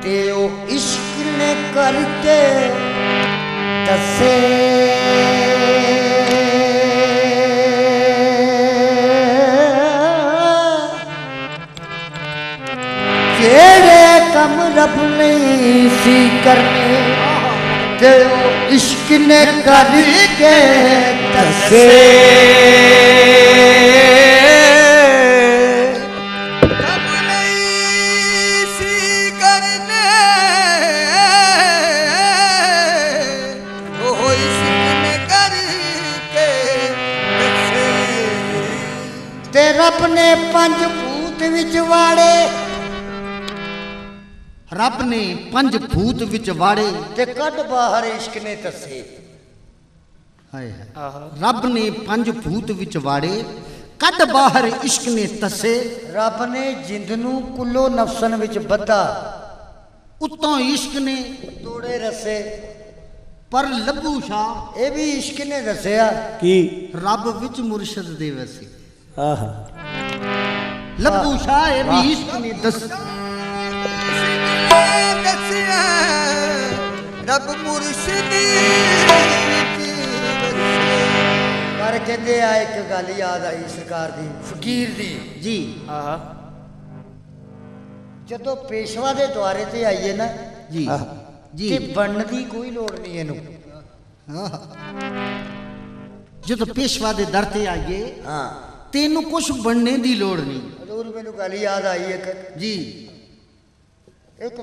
ते ओ इश्क ने करके दसे जेड़े कम रब नहीं सी करने ते ओ इश्क ने करके दसे रब ने पंज भूत विच वाड़े रब ने पंज भूत विच वाड़े ते कद बाहर इश्क ने दसे रब ने पंज भूत विच वाड़े कद बाहर इश्क ने तसे रब ने जिंद नू कुल्लो नफसन विच बद्धा उत्तों इश्क ने तोड़े रसे पर लब्बू शाह ये भी इश्क ने दसिया की रब विच मुर्शद दे वसी लब्बू शाह ये भी इश्क ने दस रब मुर्शिदी पर कहते आ एक गल याद आई सरकार दी फकीर दी जी जदों पेशवा दे द्वारे ते आईए ना जी जी ते बनने दी कोई लोड़ नहीं इनू जदों पेशवा दे दर ते आईए हाँ तेनू कुछ बनने दी लोड़ नहीं हजूर मैनू गल याद आई एक जी एक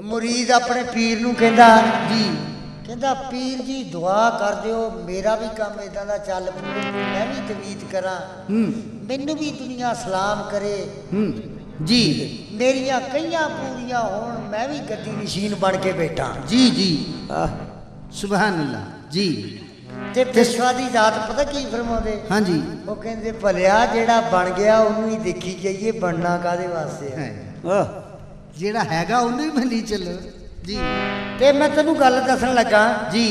मुरीद अपने पीर नू कहंदा जी कहंदा पीर जी दुआ कर दिओ मेरा भी काम इदां दा चल पवे मैं भी तवीत करा मैनू भी दुनिया सलाम करे जी मेरियां कईयां पूरियां होण मैं भी गद्दी नशीन बन के बैठा जी जी सुभान अल्लाह जी ते पेशवा दी जात पता की फरमाउंदे हाँ जी वो कहंदे भलिया जेड़ा बन गया उन्नू ही देखी जाइए बनना कादे वास्ते है जेड़ा हैगा उन्हें ही भली चलो जी ते मैं तेनू गल दसन लगा जी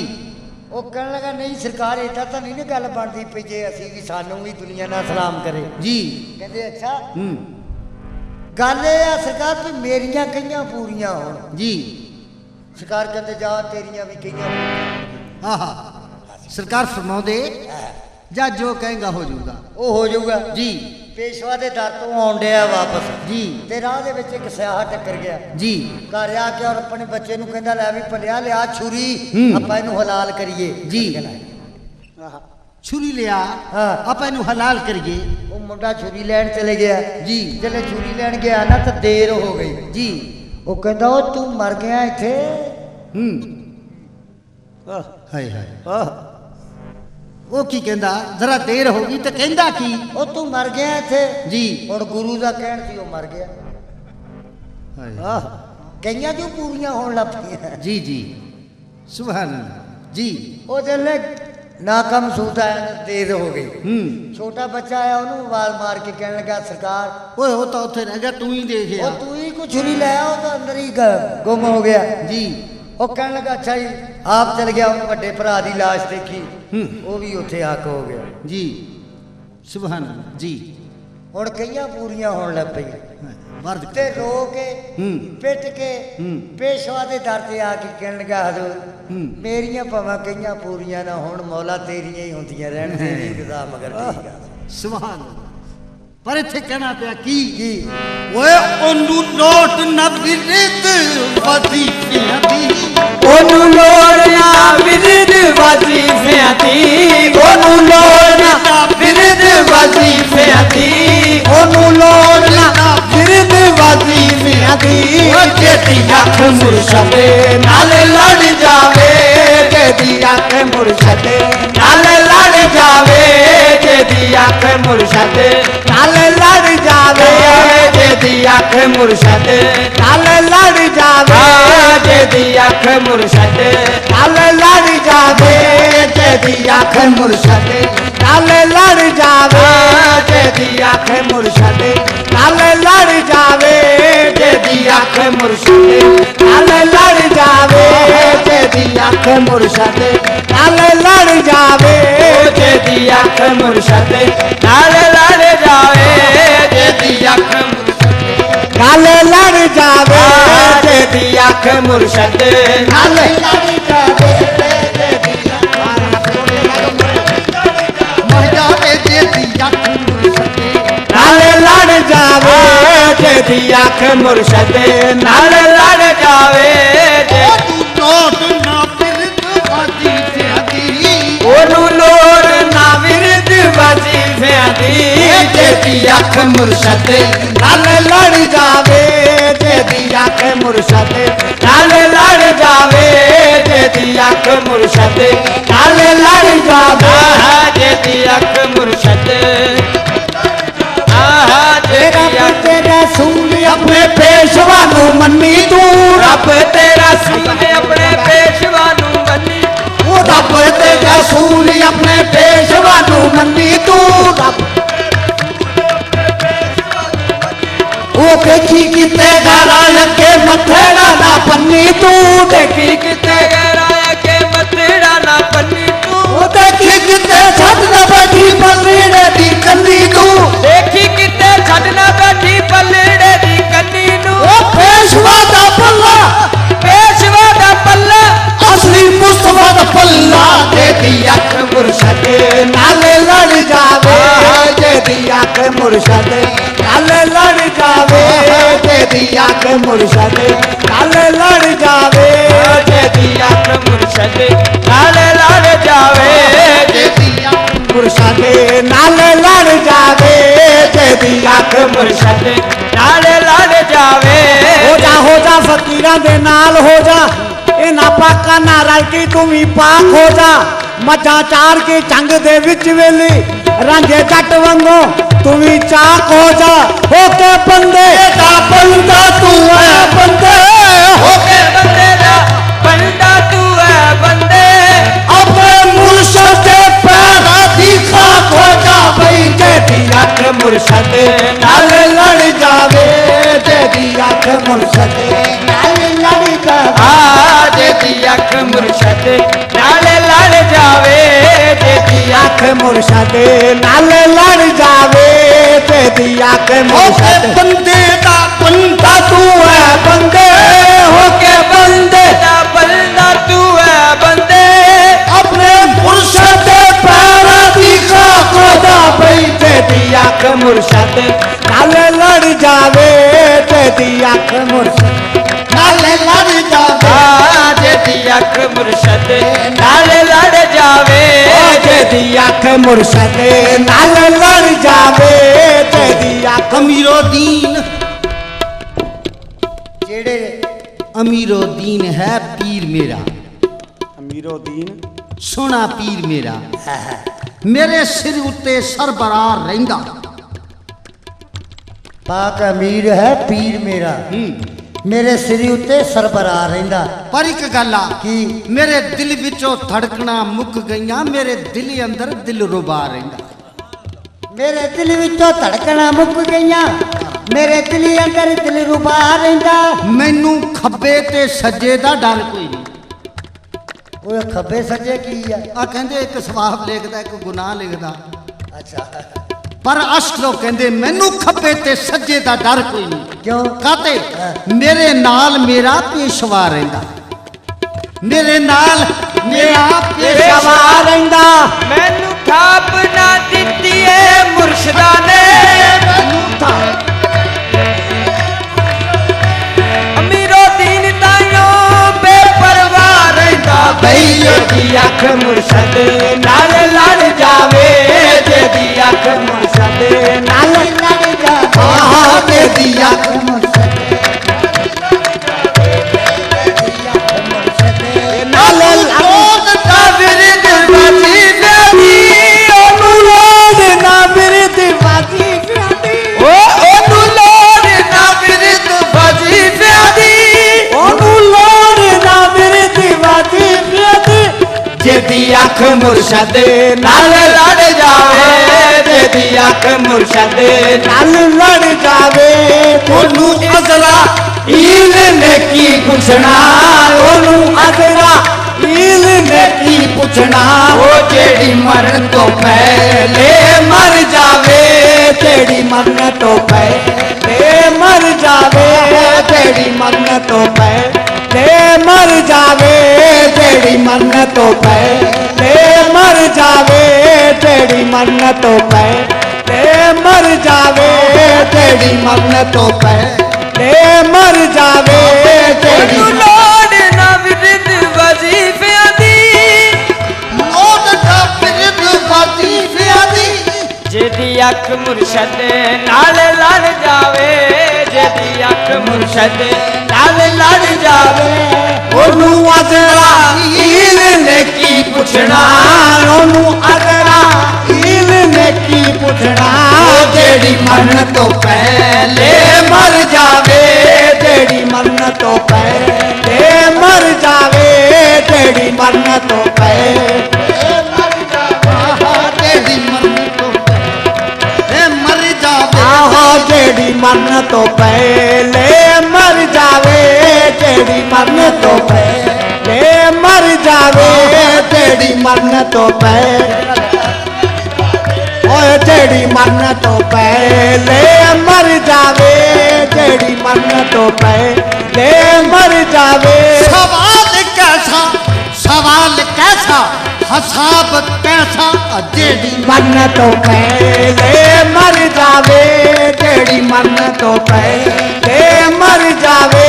वो कहने लगा नहीं सरकार इदा तो नहीं ना गल बनती पई जे असी भी सानू भी दुनिया नाल सलाम करे जी कहंदे अच्छा गल ये आ सरकार भी मेरियां कईयां पूरियां होण जी सरकार कहंदे जा तेरियां भी कईयां हाँ हाँ सरकार फरमाओ जा जो कहेगा हो जाऊगा वो हो जाऊगा जी पेशवा दे दर तो आउण डिया वापस जी ते राह दे विच एक सियाह टक्कर गया जी घर आके और अपने बच्चे नू कहंदा लै भी भलिया लिया छुरी आपां इनू हलाल करिए जी छुरी लिया हाँ आप इनू हलाल करिए वो मुंडा छुरी लैन चले गया जी जल्ले छुरी लैन गया ना तो देर हो गई जी वो कहंदा ओ तू मर गया इत्थे हाय हाय वो की कहंदा जरा देर होगी तो कहंदा की ओ तू मर गया इत्थे जी और गुरु दा कहण सी ओ मर गया कईयां जो पूरियां होण लग पईयां जी जी सुभान अल्लाह जी ओ जल्ले नाकाम सूता है देर हो गई छोटा बच्चा आया उन्होंने आवाज मार के कहने लगा सरकार ओए वो तो उथे रह गया तू ही देख वो तू ही कुछ छुरी ले आओ तो अंदर ही गुम हो गया जी वो कहने लगा अच्छा जी आप चल गया उन बड़े भरा की लाश देखी वो भी उत्थे आक हो गया जी सुभान अल्लाह जी हुण कईयां पूरियां होण लग पईयां वर्द ते रो के पिट के पेशवा दे दर ते आके कहण लगा हजूर मेरियां भावां कईयां पूरियां ना होण मौला तेरियां ही हुंदियां रहण तेरी रज़ा मगर ठीक आ सुभान अल्लाह पर इत्थे कहना पिया की ओए ओनू नोट ना विरद वजीफियां दी ओनू लोड़ ना विरद वजीफियां दी ओनू लोड़ ना विरद वजीफियां दी ओनू लोड़ ना विरद वजीफियां दी जेदी अख मुर्शद नाल लड़ जावे जेदी अख मुर्शद नाल लड़ जावे जेदी अख मुर्शद नाल लड़ जावे जेदी अख मुर्शद नाल लड़ जावे जेदी अख मुर्शद नाल लड़ जावे जेदी अख मुर्शद नाल लड़ जावे जेदी अख मुर्शद नाल लड़ जावे जेदी अख मुर्शद नाल लड़ जावे जेदी अख मुर्शद नाल लड़ जावे जेदी अख मुर्शद नाल लड़ जावे जेदी अख मुर्शद नाल लड़ जावे जेदी अख मुर्शद नाल लड़ जावे नाल लड़ जावे जेदी अख मुर्शद नाल लड़ जावे नोट ना बिरद वजीफियां दी ओनू लोड़ ना विरद वजीफियां दी जेदी अख मुर्शद नाल लड़ जावे जेदी अख मुर्शद नाल लड़ जावे जेदी अख मुर्शद नाल लड़ जावे जेदी अख मुर्शद तेरा सूल अपने पेशवा नू मन्नी तू रब तेरा सूल अपने पेशवा नू मन्नी ओ रब तेरा सूल अपने पेशवा नू मन्नी तू रब ओ देखी किते गराय के मथेड़ा ना पन्नी तू देखी किते गराय के मथेड़ा ना पन्नी तू ओ देखी किते छत ना बैठी पल्लीड़े दी कन्नी तू देखी किते छत ना बैठी पल्लीड़े दी कन्नी नू ओ पेशवा दा पल्ला असली मुस्तफा दा पल्ला जेदी अख मुर्शद नाल लड़ जावे जेदी अख मुर्शद नाल लड़ जावे जेदी अख मुर्शद नाल लड़ जावे जेदी अख मुर्शद नाल लड़ जावे जेदी अख मुर्शद नाल लड़ जावे जेदी अख मुर्शद नाल लड़ जावे हो जा फकीरां दे नाल हो जा इन्हां पाकां नाल रल के तू भी पाक हो जा मझां चार के चंग दे विच वेली रांझे जट वांगो तू भी चाक हो जा होके बंदे दा बंदा तू है बंदे होके बंदे दा बंदा तू है बंदे अपने मुर्शद दे पैरां दी खाक हो जा बई जेदी अख मुर्शद नाल लड़ जावे जेदी अख मुर्शद नाल लड़ जावे जेदी अख मुर्शद नाल लड़ जावे जेदी अख मुर्शद नाल लड़ जावे जेदी अख मुर्शद बंदे दा बंदा तू है बंदे होके बंदे दा बंदा तू है बंदे अपने मुर्शद दे पैरां दी खाक हो जा बई जेदी अख मुर्शद नाल लड़ जावे जेदी अख मुर्शद नाल लड़ जावे जेदी अख मुर्शद नाल लड़ जावे जेदी अख मुर्शद नाल लड़ जावे जेदी अख अमीरुद्दीन ਜਿਹੜੇ अमीरुद्दीन है पीर मेरा अमीरुद्दीन सोना पीर मेरा मेरे सिर उत्ते सरबराह रहिंदा पाक अमीर है पीर मेरा मेरे सिर उत्ते सरबराह रहिंदा पर एक गल आ की मेरे दिल विचों धड़कना मुक गईयां मेरे दिल अंदर दिल रुबा रहिंदा मेरे दिल विचों धड़कना मुक गईयां मेरे दिल अंदर दिल रुबा रहिंदा मैनू खब्बे ते सज्जे दा डर कोई नहीं ओए खब्बे सज्जे की आ आ कहंदे एक सवाब लिखदा एक गुनाह लिखदा अच्छा पर अशलो कहंदे मैनू खब्बे ते सज्जे दा डर कोई नहीं क्यों काते मेरे नाल मेरा पेशवा रहिंदा मेरे नाल मेरा पेशवा रहिंदा मैनू थाप ना दित्ती ए मुर्शदा ने अमीरुद्दीन ताइयों बेपरवाह रहिंदा बई जेदी अख मुर्शद नाल लड़ जावे जेदी अख मुर्शद नाल लड़ जावे जेदी अख मुर्शद नाल लोग दा विरद वजीफे दी ओनू लोग ना विरद वजीफे दी ओनू लोग ना विरद वजीफे दी ओनू लोग ना विरद वजीफे दी जेदी अख मुर्शद नाल लड़ जावे जेदी अख मुर्शद नाल लड़ जावे ओनू अजरा ईल ने की पुछना ओनू अजरा ईल ने की पुछना ओ जेड़ी मरन तो पहले मर जावे जेड़ी मरन तो पहले मर जावे जेड़ी मरन तो पहले मर जावे जेड़ी मरन तो पहले मर जावे जेड़ी मरन तो पहले मर जावे जेड़ी मरन तो पहले मर जावे जेड़ी लोड ना विरद वजीफियां दी लोड ना विरद वजीफियां दी जेदी अख मुर्शद नाल लड़ जावे जेदी अख मुर्शद नाल लड़ जावे ओनू अज़राइल ने की पुछना ओनू अज़राइल ने की पुछना जेड़ी मरन तो पहले मर जावे जेड़ी मरन तो पहले मर जावे जेड़ी मरन तो पहले मर जावे जेड़ी मरन तो पहले मर जावे आहो जेड़ी मरन तो पहले मर जावे जेड़ी मरन तो पहले मर जावे जेड़ी मरन तो पहले ओए जेड़ी मरन तो पहले मर जावे जेड़ी मरन तो पहले मर जावे सवाल कैसा हिसाब कैसा जेड़ी मरन तो पहले मर जावे जेड़ी मरन तो पहले मर जावे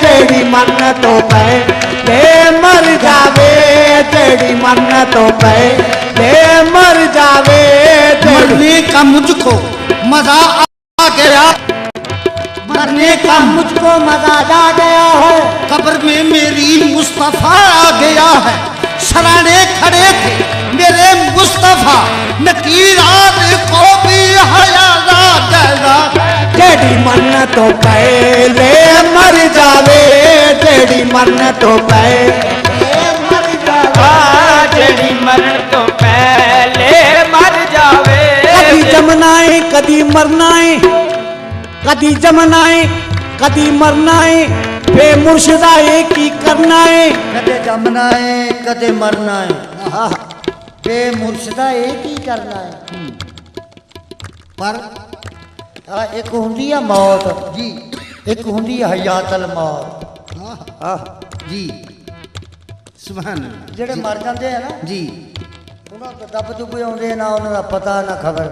जेड़ी मरन तो पहले मर जावे जेड़ी मरन तो पहले मर जावे मरने का मुझको मजा आ गया मरने का मुझको मजा आ गया है कब्र में मेरी मुस्तफा आ गया है सराने खड़े थे मेरे मुस्तफा नकीरात को भी हयाला गया जेड़ी मरन तो पहले मर जावे जेड़ी मरन तो पहले मर जावे जेड़ी मरन तो पहले मर जावे कदी जमना है कदी मरना है कदी जमना है कदी मरना है बेमुर्शिदा की करना है कदे जमना है कदे मरना है बेमुर्शिदा एक ही करना है पर एक हुंदी है मौत जी एक हुंदी है हयातल मौत जी सुभान अल्लाह ਜਿਹੜੇ ਮਰ ਜਾਂਦੇ ਆ ਨਾ जी ਉਹਨਾਂ ਤੋਂ ਦੱਬ ਦੁੱਬੇ ਆਉਂਦੇ ਨਾ ਉਹਨਾਂ ਦਾ ਪਤਾ ਨਾ ਖਬਰ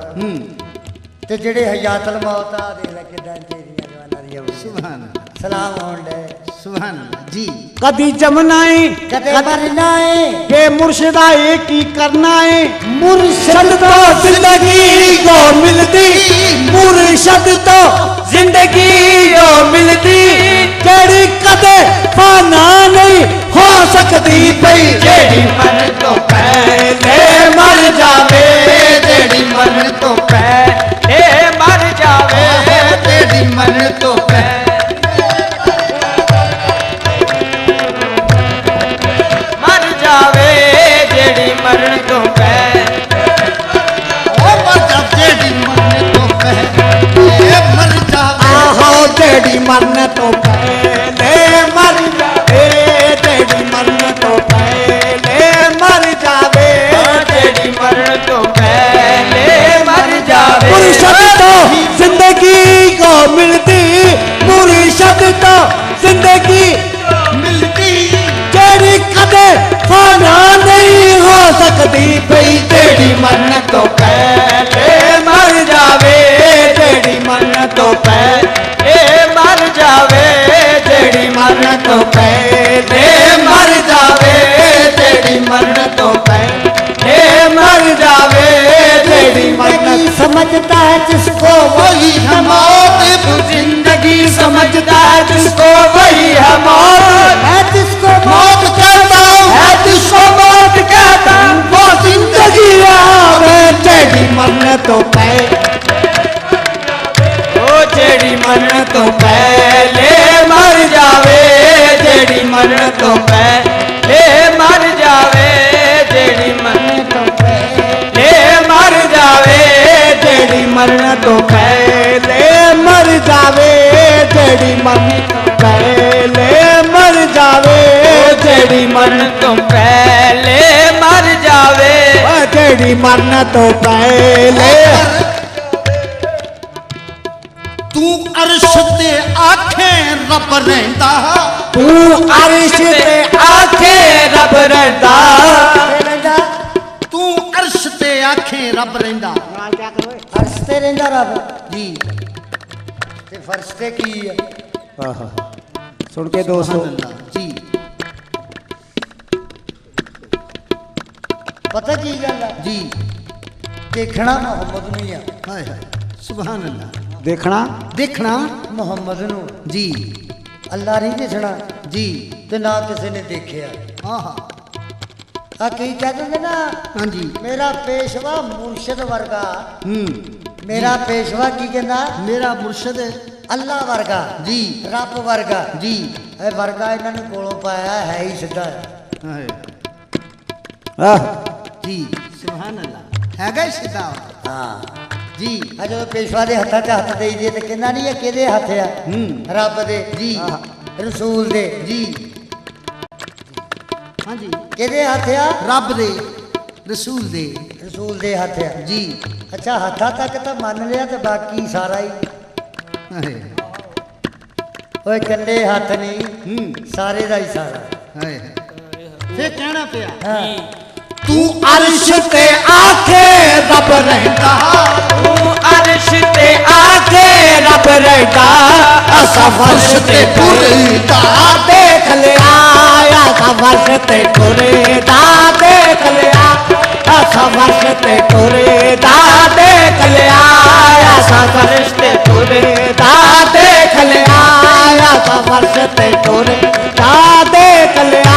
ਤੇ ਜਿਹੜੇ ਹਯਾਤਲ ਮੌਤ ਆ ਦੇਖ ਲੈ ਕਿਦਾਂ ਤੇਰੀਆਂ ਜਵਾਨਾਂ ਦੀਆਂ सुभान अल्लाह ਸਲਾਮ ਹੋਣ ਦੇ सुभान अल्लाह जी कदी जमना है ਕਦੇ ਮਰਨਾ ਹੈ बेमुर्शिदा की करना है मुर्शद तो जिंदगी को मिलती मुर्शद तो जिंदगी को मिलती जेड़ी कदे फाना नहीं हो सकती पई जेड़ी मरन तो पहले मर जावे जेड़ी मरन तो पहले मर जावे जेड़ी मरन तो पहले मर जावे जेड़ी मरन तो पहले ओ मर जा जेड़ी मरने तो पहले मर जावे आहो जेड़ी मरन तो पहले मर जावे जेड़ी मरन तो पहले मर जावे जेड़ी मरन तो पहले मर जावे मुर्शद तो जिंदगी को मिलती मुर्शद तो जिंदगी मिलती जेड़ी कदे फाना नहीं हो सकती पई जेड़ी मरन तो पहले मर जावे जेड़ी मरन तो पहले मर जावे जेड़ी मरन तो पहले मर जावे जेड़ी मरन तो पहले मर जावे जेड़ी मरन समझता है जिसको वही है मौत जिंदगी समझता है जिसको वही है मौत है जिसको मौत कहता हूँ है जिसको मौत कहता वो जिंदगी आवे जेड़ी मरन तो पहले ओ जेड़ी मरन तो पहले मर जावे जेड़ी मरन तो पहले मर जावे जेड़ी मरन तो पहले मर जावे जेड़ी मरन तो पहले मर जावे जेड़ी मरन तो पहले मर जावे जेड़ी मरन तो पहले मर जावे जेड़ी मरन तो पहले तू अर्श रब रहिंदा तू अर्श ते आखे रब रहिंदा ਰਹਿੰਦਾ तू अर्श ते आखे रब रहिंदा ਫਰਸ਼ ਤੇ ਰਹਿੰਦਾ ਰੱਬ जी ਤੇ ਫਰਸ਼ ਤੇ ਕੀ ਹੈ सुन के दोस्तों सुभान अल्लाह जी ਪਤਾ ਕੀ ਗੱਲ ਹੈ जी ਦੇਖਣਾ ਮੁਹੰਮਦ ਨੂੰ ਹੀ ਆ हाय हाय सुभान अल्लाह देखना देखना ਮੁਹੰਮਦ ਨੂੰ जी ਅੱਲਾ ਨਹੀਂ ਦਿਸਣਾ जी ਤੇ ਨਾ ਕਿਸੇ ਨੇ ਦੇਖਿਆ आहा ਆ ਕੀ ਕਹਿੰਦੇ ਨਾ हाँ जी ਮੇਰਾ ਪੇਸ਼ਵਾ ਮੁਰਸ਼ਿਦ ਵਰਗਾ ਮੇਰਾ ਪੇਸ਼ਵਾ ਕੀ ਕਹਿੰਦਾ मेरा मुर्शद ਅੱਲਾ ਵਰਗਾ जी ਰੱਬ ਵਰਗਾ जी ਇਹ ਵਰਗਾ ਇਹਨਾਂ ਨੇ ਕੋਲੋਂ ਪਾਇਆ ਹੈ ਹੀ ਸਿੱਧਾ हाय आह, जी सुभान अल्लाह है गए सीधा ਹਾਂ जी ਆ ਜਦੋਂ ਪੇਸ਼ਵਾ ਦੇ ਹੱਥਾਂ 'ਚ ਹੱਥ ਦੇਈ ਦੀ ਤੇ ਕਹਿੰਦਾ ਨਹੀਂ ਇਹ ਕਿਹਦੇ ਹੱਥ ਆ ਰੱਬ ਦੇ जी ਰਸੂਲ ਦੇ जी हाँ जी ਕਿਹਦੇ ਹੱਥ ਆ रब दे रसूल दे ਰਸੂਲ ਦੇ ਹੱਥ ਆ जी ਅੱਛਾ ਹੱਥਾਂ ਤੱਕ ਤਾਂ ਮੰਨ ਲਿਆ ਤੇ ਬਾਕੀ ਸਾਰਾ ਹੀ हाय ਓਏ ਕੱਲੇ ਹੱਥ ਨਹੀਂ ਸਾਰੇ ਦਾ ਹੀ ਸਾਰਾ हाय फिर कहना पिया ਹਾਂ तू अर्श ते आखे रब रहिंदा तू अर्श ते आखे रब रहिंदा असा फर्श ते टुरदा देख लिया असा फर्श ते टुरदा देख लिया असा फर्श ते टुरदा देख लिया असा फर्श ते टुरदा देख लिया असा फर्श ते टुरदा देख लिया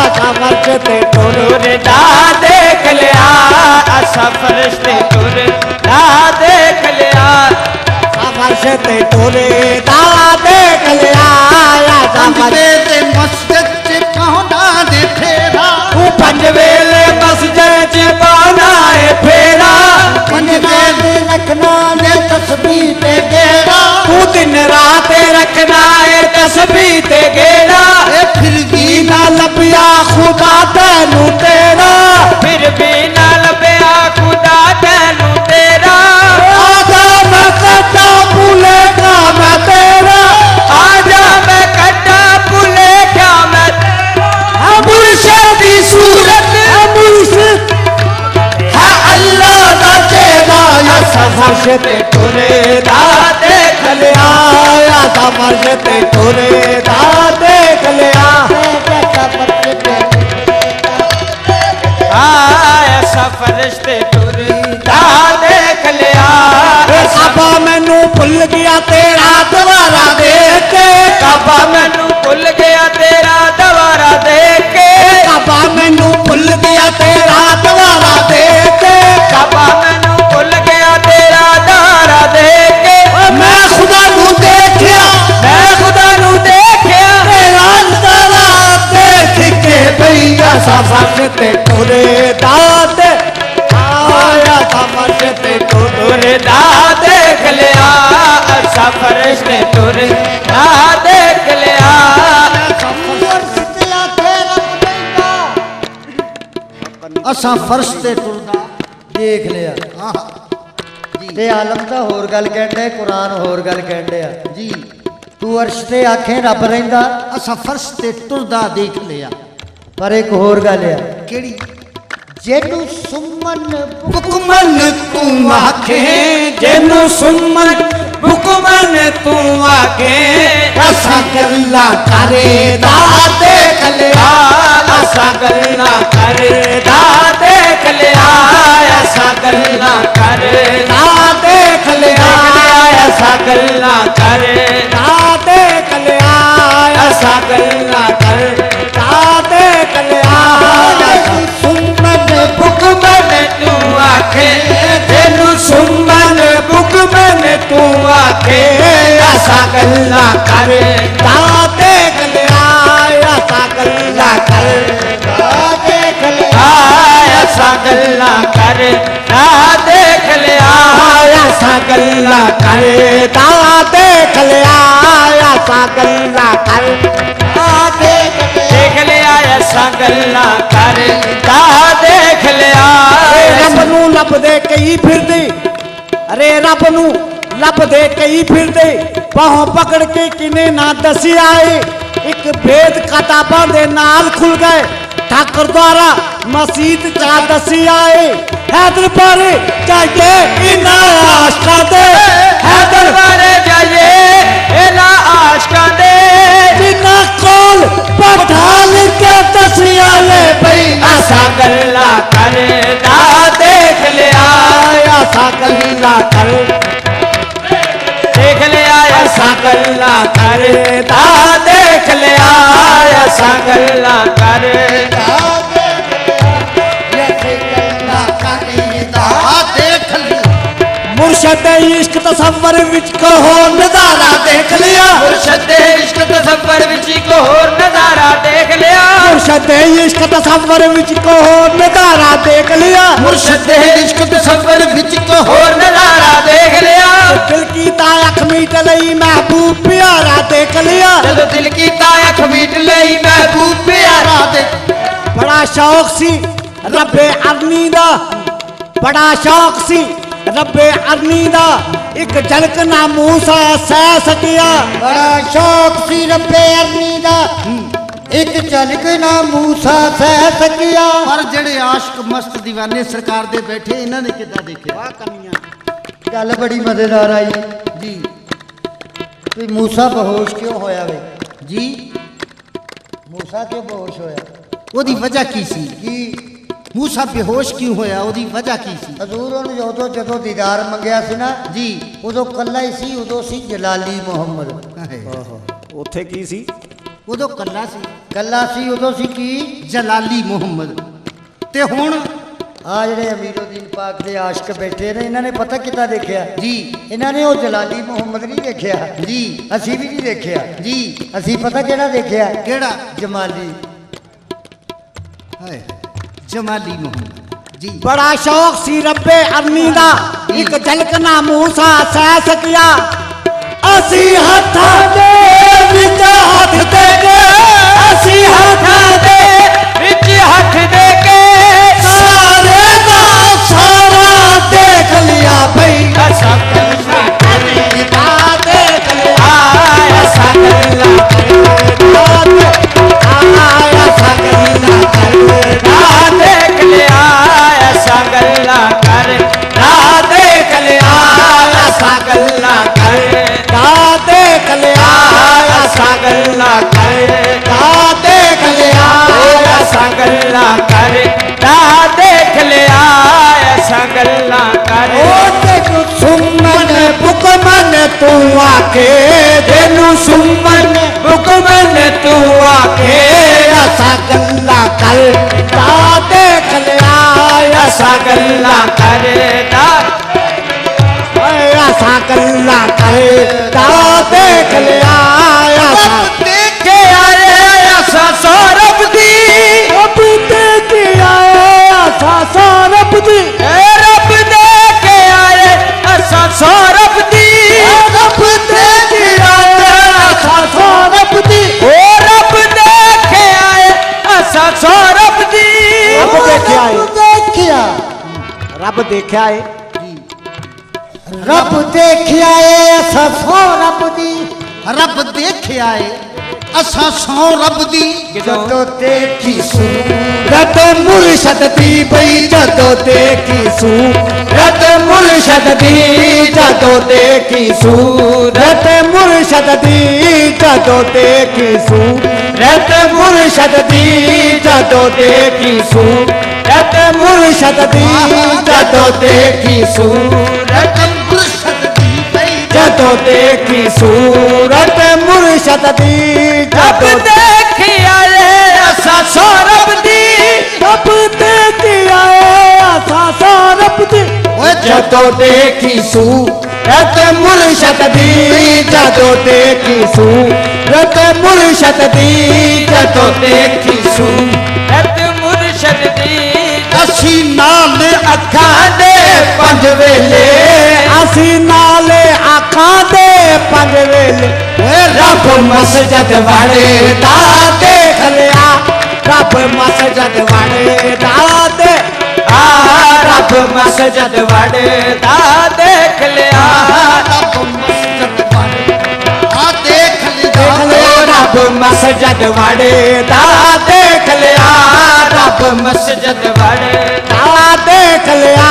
असा फर्श ते टुरदा देख लिया असा फरिश्ते टुरदा देख लिया फर्श ते टुरदा देख लिया पंजवे ते मस्जिद च पहुंचा दे फेरा तू पंज वेले मस्जिद च पाना है फेरा पंजवे ते रखना ने तस्बीह ते गेड़ा तू दिन रात रखना है तस्बीह ते गेड़ा ए फिर भी ना लपिया खुदा तैनू तेरा फिर भी ना लभया खुदा तैनू तेरा आजा मैं कटा भूलेगा मैं तेरा आजा मैं कटा भूले क्या मैं मुर्शिद दी सूरत मुर्शिद है अल्लाह दा चेहरा या फर्श ते टुरदा देख लिया या फर्श ते टुरदा देख लिया ऐसा फरिश्ते टुरदा देख लिया काबा मैनू भुल गया तेरा द्वारा देख के काबा मैनू भुल गया तेरा दवारा देख के काबा मैनू भुल गया तेरा द्वारा देख के काबा मैनू भुल गया तेरा दवारा देख के मैं खुदा नू देखिया मैं खुदा नू देखिया तेरा द्वारा देख के भैया सफर ते टुरे दाद आया सफर ते टुरदा देख लिया ऐसा फरिश्ते टुरदा देख लिया असा फर्श ते टुरदा ਦੇਖ ਲਿਆ आहा ਤੇ ਆਲਮ ਤਾਂ ਹੋਰ ਗੱਲ ਕਹਿੰਦੇ ਕੁਰਾਨ ਹੋਰ ਗੱਲ ਕਹਿੰਦੇ ਆ जी ਤੂੰ ਅਰਸ਼ ਤੇ ਆਖੇ ਰੱਬ ਰਹਿੰਦਾ असा फर्श ते टुरदा देख लिया ਪਰ ਇੱਕ ਹੋਰ ਗੱਲ ਆ केड़ी ਜਿਹਨੂੰ ਸੁਮਨ बुकमन तू आखे जेनू सुमन बुकमन तू आखे असा गल्ला करे दा देख लिया असा गल्ला करे दा देख लिया असा गल्ला करे दा देख लिया असा गल्ला करे दा देख लिया असा गल्ला करे दा देख लिया सुमन बुकमन तू आखे तेनू सुमन बुकमन तू आखे ऐसा गल्ला कर ता देख लिया ऐसा गल्ला कर ता देख लिया ऐसा गल्ला कर ता देख लिया ऐसा गल्ला कर ता देख लिया ऐसा गल्ला कर ता देख लिया देख लिया ऐसा गल्ला कर ता देख लिया रब नू लभदे कई फिरदे अरे रब नू ਲੱਭਦੇ ਕਈ ਫਿਰਦੇ ਬਾਹੋਂ ਪਕੜ ਕੇ ਕਿਨੇ ਨਾ ਦੱਸਿਆ ਏ ਇੱਕ ਭੇਦ ਕਿਤਾਬਾਂ ਦੇ ਨਾਲ ਖੁੱਲ ਗਏ ਠਾਕੁਰ ਦੁਆਰਾ ਮਸਜਿਦ ਚਾ ਦੱਸਿਆ ਏ ਹੈਦਰ ਬਾਰੇ ਜਾਈਏ ਇਨਾ ਆਸ਼ਕਾਂ ਦੇ हैदर बारे जाइए इना आशकां दे ਬਿਨਾ ਕੋਲ ਪਠਾਨ ਕੇ ਦੱਸਿਆ ਏ ਬਈ असा गल्ला करदा देख लिया ਆਸਾ ਗੱਲਾਂ ਕਰ देख लिया असा गल्ला करदा देख लिया असा गल्ला करदा देख ली मुर्शद इश्क तसव्वुर विच कहो नजारा देख लिया मुर्शद इश्क तसव्वुर विच एक होर नजारा देख लिया मुर्शद इश्क तसव्वुर विच कहो नजारा देख लिया मुर्शद इश्क तसव्वुर विच को होर नजारा देख लिया दिल की तायख मीट लई महबूब प्यारा देख लिया जदों दिल की तायख मीट लई महबूब प्यारा दे बड़ा शौक सी रब्बे अरनी दा बड़ा शौक सी रब्बे अरनी दा एक झलक ना मूसा सह सकिया बड़ा शौक सी रब्बे अरनी दा एक झलक ना मूसा सह सकिया पर जेड़े आशिक मस्त दीवाने सरकार दे बैठे इन्हां ने किदा देखिया गल बड़ी मजेदार आई जी भी मूसा बेहोश क्यों होया वे जी मूसा क्यों बेहोश होया ओदी वजह की सी कि मूसा बेहोश क्यों होया ओदी वजह की सी हजूर ਉਹਨੂੰ ਜਦੋਂ ਦੀਦਾਰ ਮੰਗਿਆ ਸੀ ਨਾ जी ਉਦੋਂ ਕੱਲਾ ਹੀ ਸੀ ਉਦੋਂ ਸੀ ਜਲਾਲੀ ਮੁਹੰਮਦ ਉੱਥੇ ਕੀ ਸੀ उदो कल्ला सी ਕੱਲਾ ਸੀ ਉਦੋਂ ਸੀ ਕੀ जलाली मुहम्मद ते हुण ਆ ਜਿਹੜੇ ਅਮੀਰੁਦੀਨ ਪਾਕ ਦੇ ਆਸ਼ਕ ਬੈਠੇ ਨੇ ਇਹਨਾਂ ਨੇ ਪਤਾ ਕਿੱਦਾਂ ਦੇਖਿਆ जी ਇਹਨਾਂ ਨੇ ਉਹ ਜਲਾਲੀ ਮੁਹੰਮਦ ਨਹੀਂ ਦੇਖਿਆ जी ਅਸੀਂ ਵੀ ਨਹੀਂ ਦੇਖਿਆ जी ਅਸੀਂ ਪਤਾ ਕਿਹੜਾ ਦੇਖਿਆ केड़ा ਜਮਾਲੀ है जमाली मुहम्मद जी बड़ा शौक सी रब्बे अरनी दा एक झलक ना मूसा सह सकिया असी हत्थां दे विच हथ दे के असी हत्थां दे विच हथ दे के सारे दा सारा देख लिया भई असा गल्ला करदा देख लिया असा गल्ला आया सकला करदा देख लिया असा गल्ला करदा देख लिया असा गल्ला करदा देख लिया असा गल्ला करदा देख लिया असा गल्ला करदा देख लिया असा गल्ला कर सुमन बुकमन तू आके तेनू सुमन बुकमन तू आके असा गल्ला करदा देख लिया असा गल्ला करदा असा गल्ला करदा देख लिया असा के आए असा सौरभ दी अब देख आए असा सौरभ दी रब दे के आए असा सौरभ दी रब देख आए असा सौरभ दी ओ रब दे के आए असा सौरभ दी रब देख आए देखिया रब देखा है रब देखिया ए असा सो रब दी रब देख आए असा सौ रब दी ਜਦੋਂ ਦੇਖੀ रत मुर्शद दी बई जदों देखी सूरत मुर्शद दी जदों देखी सूरत मुर्शद दी जदों देखी सूरत मुर्शद दी जदों देखी सूरत मुर्शद दी जदों देखी सूरत मुर्शद दी बई जदों देखी सूरत मुर्शद दी रब जदों देख आए असा सौरभ दी रब देख आए आसा सौरभ दी ओए जदों देखी सूरत मुर्शद दी जदों देखी सूरत मुर्शद दी जदों देखी रत मुर्शद दी असी नाल अखां दे पंज वेले असी नाले आखां दे पंज वेले ओए रब मस्जिद वाले दा देख लिया रब मस्जिद वाले दा ਆ ਰੱਬ ਮਸਜਦ ਵੜਦਾ ਦੇਖ ਲਿਆ ਰੱਬ ਮਸਜਦ ਵੜਦਾ ਦੇਖ ਲਿਆ ਰੱਬ ਮਸਜਦ ਵੜਦਾ ਦੇਖ ਲਿਆ ਰੱਬ ਮਸਜਦ ਵੜਦਾ ਦੇਖ ਲਿਆ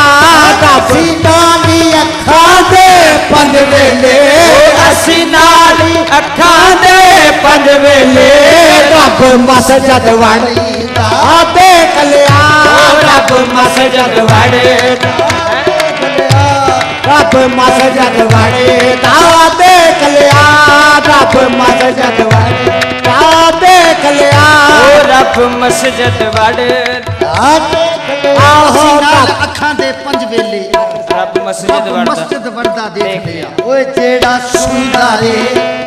ਰੱਬ ਨਾਲੀ ਅੱਖਾਂ ਦੇ ਪੰਜ ਵੇਲੇ ਅਸੀਂ ਨਾਲ ਹੀ ਅੱਖਾਂ ਦੇ ਪੰਜ ਵੇਲੇ ਰੱਬ ਮਸਜਦ ਵੜਦਾ ਦੇਖ ਲਿਆ ਰੱਬ ਮਸਜਦ ਵੜਦਾ ਰੱਬ ਮਸਜਦ ਵੜਦਾ ਦੇਖ ਲਿਆ ਰੱਬ ਮਸਜਦ ਵੜਦਾ ਦੇਖ ਲਿਆ ਰੱਬ ਮਸਜਦ ਵੜਦਾ ਆਹੋ ਨਾਲ ਅੱਖਾਂ ਦੇ ਪੰਜ ਵੇਲੇ ਰੱਬ ਮਸਜਦ ਵੜਦਾ ਮਸਜਿਦ ਵੜਦਾ ਦੇਖ ਲਿਆ ਓਏ ਜਿਹੜਾ ਸੁਣਦਾ ਏ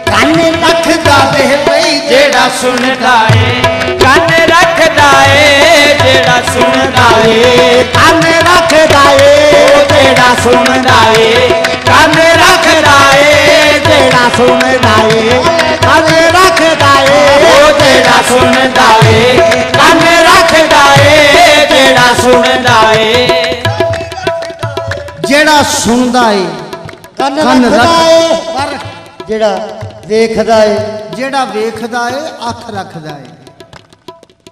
ਕੰਨ ਰੱਖਦਾ ਵੇ ਬਈ ਜਿਹੜਾ ਸੁਣਦਾ ਏ ਕੰਨ ਰੱਖਦਾ ਏ ਜਿਹੜਾ ਸੁਣਦਾ ਏ ਕੰਨ ਰੱਖਦਾ ਏ ਜਿਹੜਾ ਸੁਣਦਾ ਏ ਕੰਨ ਰੱਖਦਾ ਏ ਜਿਹੜਾ ਸੁਣਦਾ ਏ ਕੰਨ ਰੱਖਦਾ ਏ ਉਹ ਜਿਹੜਾ ਸੁਣਦਾ ਏ ਕੰਨ ਰੱਖਦਾ ਏ ਜਿਹੜਾ ਸੁਣਦਾ ਏ ਜਿਹੜਾ ਸੁਣਦਾ ਏ ਕੰਨ ਕੰਨ ਰੱਖਦਾ ਏ ਪਰ ਜਿਹੜਾ ਵੇਖਦਾ ਏ ਜਿਹੜਾ ਵੇਖਦਾ ਏ ਅੱਖ ਰੱਖਦਾ ਏ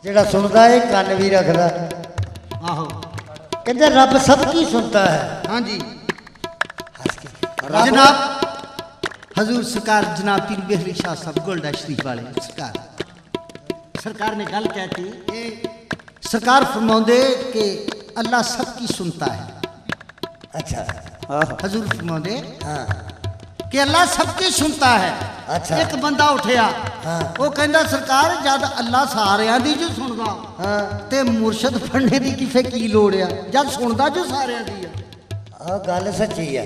ਜਿਹੜਾ ਸੁਣਦਾ ਏ ਕੰਨ ਵੀ ਰੱਖਦਾ ਆਹੋ ਕਹਿੰਦੇ ਰੱਬ ਸਭ ਕੀ ਸੁਣता है ਹਾਂਜੀ ਰੱਬ- जनाब हजूर सरकार जनाब पीर बेहरी शाह साहब गोल्डा शरीफ वाले सरकार ने गल कहती सरकार फरमाते कि अल्लाह सबकी सुनता है अच्छा हजूर फरमाते हाँ कि अल्लाह सबकी सुनता है अच्छा। एक बंदा उठिया हाँ। वो कहता सरकार जद अल्लाह सारियां दी जो सुनदा हाँ ते मुर्शद फड़ने की किसे की लोड़ आ जद सुनदा जो सारियां दी आ ਆ ਗੱਲ ਸੱਚੀ ਹੈ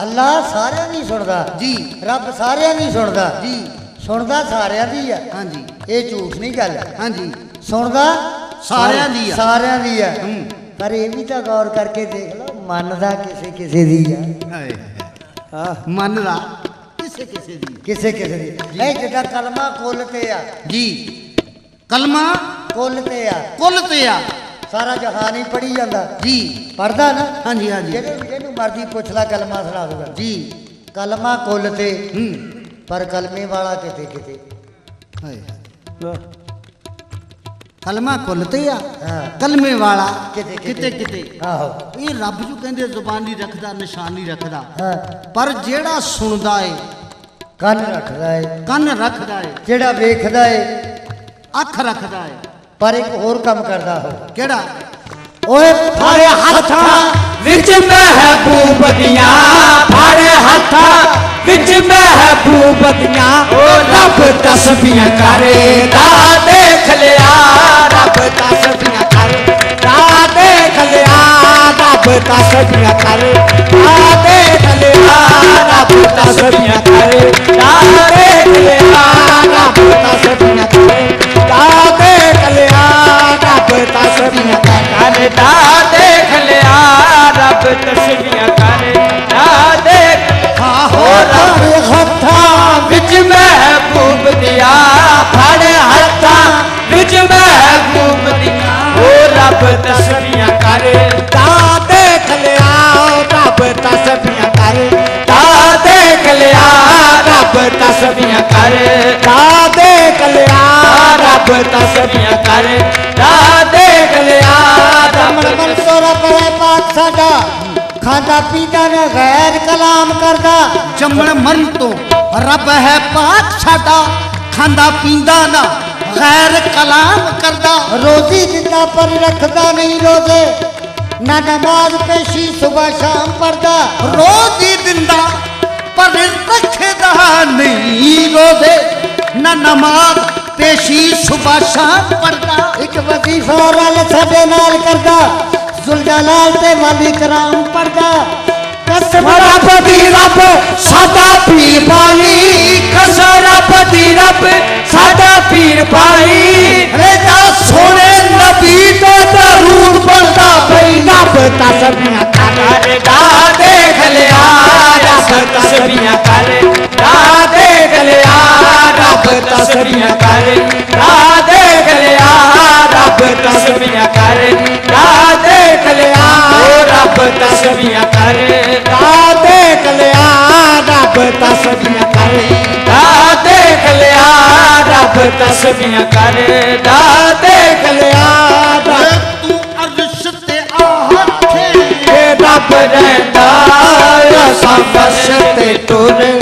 ਅੱਲਾ ਸਾਰਿਆਂ ਦੀ ਸੁਣਦਾ जी ਰੱਬ ਸਾਰਿਆਂ ਦੀ ਸੁਣਦਾ जी ਸੁਣਦਾ ਸਾਰਿਆਂ ਦੀ ਆ हाँ जी ਇਹ ਝੂਠ ਨਹੀਂ ਗੱਲ हाँ जी ਸੁਣਦਾ ਸਾਰਿਆਂ ਦੀ ਆ। ਸਾਰਿਆਂ ਦੀ ਆ ਪਰ ਇਹ ਵੀ ਤਾਂ ਗੌਰ ਕਰਕੇ ਦੇਖ ਲਓ ਮੰਨਦਾ ਕਿਸੇ ਕਿਸੇ ਦੀ ਆ मन ला किसे किसे दी ਕਿਸੇ ਕਿਸੇ ਦੀ ਇਹ ਜਿਹੜਾ ਕਲਮਾ ਕੁੱਲ ਤੇ ਆ जी कलमा ਕੁੱਲ ਤੇ ਆ कुल ते आ ਸਾਰਾ ਜਹਾਨ ਹੀ ਪੜੀ ਜਾਂਦਾ जी ਪੜਦਾ ਨਾ हाँ जी हाँ जी ਜਿਹਨੂੰ ਮਰਜ਼ੀ ਪੁੱਛ ਲੈ ਕਲਮਾ ਸੁਣਾ ਦੂਗਾ जी ਕਲਮਾ ਕੁੱਲ ਤੇ ਪਰ ਕਲਮੇ ਵਾਲਾ ਕਿਤੇ ਕਿਤੇ हाय कलमा कुल ते आ हाँ। कलमे वाला किते किते किते ਆਹੋ ये रब जो कहंदे जुबान नहीं रखदा निशान नहीं रखदा ਹਾਂ पर जेड़ा सुनदा है ਕੰਨ ਰੱਖਦਾ ਏ ਕੰਨ ਰੱਖਦਾ ਹੈ ਜਿਹੜਾ ਵੇਖਦਾ ਏ ਅੱਖ ਰੱਖਦਾ ਹੈ ਪਰ ਇੱਕ ਹੋਰ ਕੰਮ ਕਰਦਾ ਹੋ ਕਿਹੜਾ ਓਏ ਫੜ ਹੱਥਾਂ ਵਿੱਚ ਮਹਿਬੂਬ ਦੀਆਂ ਫੜ ਹੱਥਾਂ ਵਿੱਚ ਮਹਿਬੂਬ ਦੀਆਂ ਉਹ ਰੱਬ ਤਸਬੀਹਾਂ ਕਰਦਾ ਦੇਖ ਲਿਆ ਰੱਬ ਤਸਬੀਹਾਂ ਕਰਦਾ ਦੇਖ ਲਿਆ ਰੱਬ ਤਸਬੀਹਾਂ ਕਰਦਾ ਦੇਖ ਲਿਆ ਰੱਬ ਤਸਬੀਹਾਂ ਕਰਦਾ ਦੇਖ ਲਿਆ ਰੱਬ ਤਸਬੀਹਾਂ ਕਰਦਾ ਦੇਖ ਲਿਆ ਰੱਬ ਤਸਬੀਹਾਂ ਕਰਦਾ ਦੇਖ ਲਿਆ ਰੱਬ ਤਸਬੀਹਾਂ ਕਰਦਾ ਦੇਖ ਆਹੋ ਰੱਬ ਹੱਥਾਂ ਵਿੱਚ ਮਹਿਬੂਬ ਦੀਆਂ ਫੜ ਹੱਥਾਂ ਵਿੱਚ ਮਹਿਬੂਬ ਦੀਆਂ ਉਹ ਰੱਬ ਤਸਬੀਹਾਂ ਕਰਦਾ ਦੇਖ ਲਿਆ ਰੱਬ ਤਸਬੀਹਾਂ ਕਰਦਾ ਦੇਖ ਲਿਆ ਰੱਬ ਤਸਬੀਹਾਂ ਕਰਦਾ ਦੇਖ ਲਿਆ ਰੱਬ ਤਸਬੀਹਾਂ ਕਰਦਾ ਦੇਖ ਲਿਆ ਰੱਬ ਮਨ ਤੋਂ ਰੱਬ ਹੈ ਪਾਕ ਸਾਡਾ ਖਾਂਦਾ ਪੀਂਦਾ ਨਾ ਗੈਰ ਕਲਾਮ ਕਰਦਾ ਜੰਮਣ ਮਰਨ ਤੋਂ ਰੱਬ ਹੈ ਪਾਕ ਸਾਡਾ ਖਾਂਦਾ ਪੀਂਦਾ ਨਾ ਗੈਰ ਕਲਾਮ ਕਰਦਾ ਰੋਜ਼ੀ ਦਿੰਦਾ ਪਰ ਰੱਖਦਾ ਨਹੀਂ ਰੋਜ਼ੇ ਨਾ ਨਮਾਜ਼ ਪੇਸ਼ੀ ਸਵੇਰ ਸ਼ਾਮ ਪੜਦਾ ਰੋਜ਼ ਹੀ ਦਿੰਦਾ ਪਰ ਰੱਖਦਾ ਨਹੀਂ ਰੋਜ਼ੇ ਨਾ ਨਮਾਜ਼ ਪੇਸ਼ੀ ਸੁਬਹ ਸ਼ਾਮ ਪੜਦਾ ਇੱਕ ਵਜ਼ੀਫਾ ਰਲ ਸਾਡੇ ਨਾਲ ਕਰਦਾ ਜ਼ੁਲਜਲਾਲ ਤੇ ਵਾਲੀ ਕਰਾਮ ਪੜਦਾ ਕਸਮ ਰੱਬ ਦੀ ਰੱਬ ਸਾਡਾ ਪੀਰ ਪਾਣੀ ਕਸਮ ਰੱਬ ਦੀ ਰੱਬ ਸਾਡਾ ਪੀਰ ਭਾਈ ਰੇਜਾ ਸੋਹਣੇ ਨਬੀ ਤੇ ਦਰੂਦ ਪੜਦਾ ਬਈ ਰੱਬ ਤਸਬੀਹਾਂ ਕਰਦਾ ਦੇਖ ਲਿਆ ਰੱਬ ਤਸਬੀਹਾਂ ਕਰਦਾ ਦੇਖ ਲਿਆ ਰੱਬ ਤਸਬੀਹਾਂ ਕਰਦਾ ਦੇਖ ਲਿਆ ਰੱਬ ਤਸਬੀਹਾਂ ਕਰਦਾ ਤਸਬੀਹਾਂ ਕਰਦਾ ਦੇਖ ਲਿਆ ਰੱਬ ਤਸਬੀਹਾਂ ਕਰਦਾ ਦੇਖ ਲਿਆ ਰੱਬ ਤਸਬੀਹਾਂ ਕਰਦਾ ਦੇਖ ਲਿਆ तू अर्श ते आहट ਰੱਬ ਰਹਿੰਦਾ ਅਸਾਂ ਫਰਸ਼ ਤੇ ਤੁਰ